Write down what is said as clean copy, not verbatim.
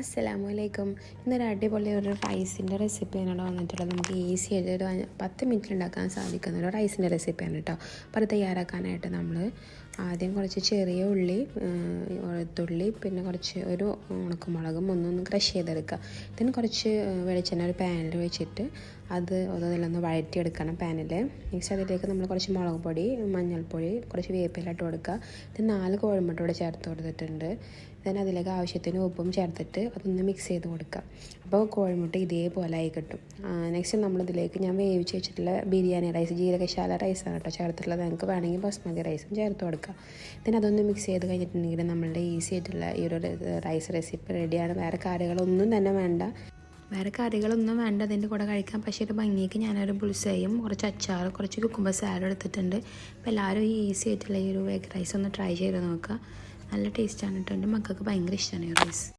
അസ്സലാമലൈക്കും. ഇന്നൊരു അടിപൊളി ഒരു റൈസിൻ്റെ റെസിപ്പിയാണ് വന്നിട്ടുള്ളത്. നമുക്ക് ഈസി ആയിട്ട് ഒരു 10 മിനിറ്റിൽ ഉണ്ടാക്കാൻ സാധിക്കുന്ന ഒരു റൈസിൻ്റെ റെസിപ്പിയാണ് കേട്ടോ. അപ്പോൾ അത് തയ്യാറാക്കാനായിട്ട് നമ്മൾ ആദ്യം കുറച്ച് ചെറിയ ഉള്ളി, വെളുത്തുള്ളി, പിന്നെ ഒരു ഉണക്കമുളകും ഒന്നൊന്ന് ക്രഷ് ചെയ്തെടുക്കുക. ഇതിന് കുറച്ച് വെളിച്ചെണ്ണ ഒരു പാനിൽ വെച്ചിട്ട് അതിലൊന്ന് വഴറ്റിയെടുക്കണം പാനിൽ. നെക്സ്റ്റ് അതിലേക്ക് നമ്മൾ കുറച്ച് മുളക് പൊടി, മഞ്ഞൾപ്പൊടി, കുറച്ച് വേപ്പില ഇട്ട് കൊടുക്കുക. ഇത് 4 കോഴിമുട്ട ഇവിടെ ചേർത്ത് കൊടുത്തിട്ടുണ്ട്. അതിലേക്ക് ആവശ്യത്തിന് ഉപ്പും ചേർത്തിട്ട് അതൊന്ന് മിക്സ് ചെയ്ത് കൊടുക്കുക. അപ്പോൾ കോഴിമുട്ട ഇതേപോലെ ആയി കിട്ടും. നെക്സ്റ്റ് നമ്മളിതിലേക്ക് ഞാൻ വേവിച്ച് വെച്ചിട്ടുള്ള ബിരിയാണി റൈസ്, ജീരകശാല റൈസാണ് കേട്ടോ ചേർത്തിട്ടുള്ളത്. നിങ്ങൾക്ക് വേണമെങ്കിൽ ബസ്മതി റൈസും ചേർത്ത് കൊടുക്കുക. അതൊന്ന് മിക്സ് ചെയ്ത് കഴിഞ്ഞിട്ടുണ്ടെങ്കിൽ നമ്മളുടെ ഈസി ആയിട്ടുള്ള ഈ ഒരു റൈസ് റെസിപ്പി റെഡിയാണ്. വേറെ കറികളൊന്നും വേണ്ട അതിൻ്റെ കൂടെ കഴിക്കാം. പക്ഷേ ഒരു ഭംഗിക്ക് ഞാനൊരു ബുൾസയും കുറച്ച് അച്ചാർ, കുറച്ച് കുക്കുംബർ സാലഡ് എടുത്തിട്ടുണ്ട്. അപ്പോൾ എല്ലാവരും ഈ ഈസി ആയിട്ടുള്ള ഈ ഒരു എഗ് റൈസ് ഒന്ന് ട്രൈ ചെയ്ത് നോക്കുക. നല്ല ടേസ്റ്റാണ് കേട്ടോ. എൻ്റെ മക്കൾക്ക് ഭയങ്കര ഇഷ്ടമാണ് ഈ റൈസ്.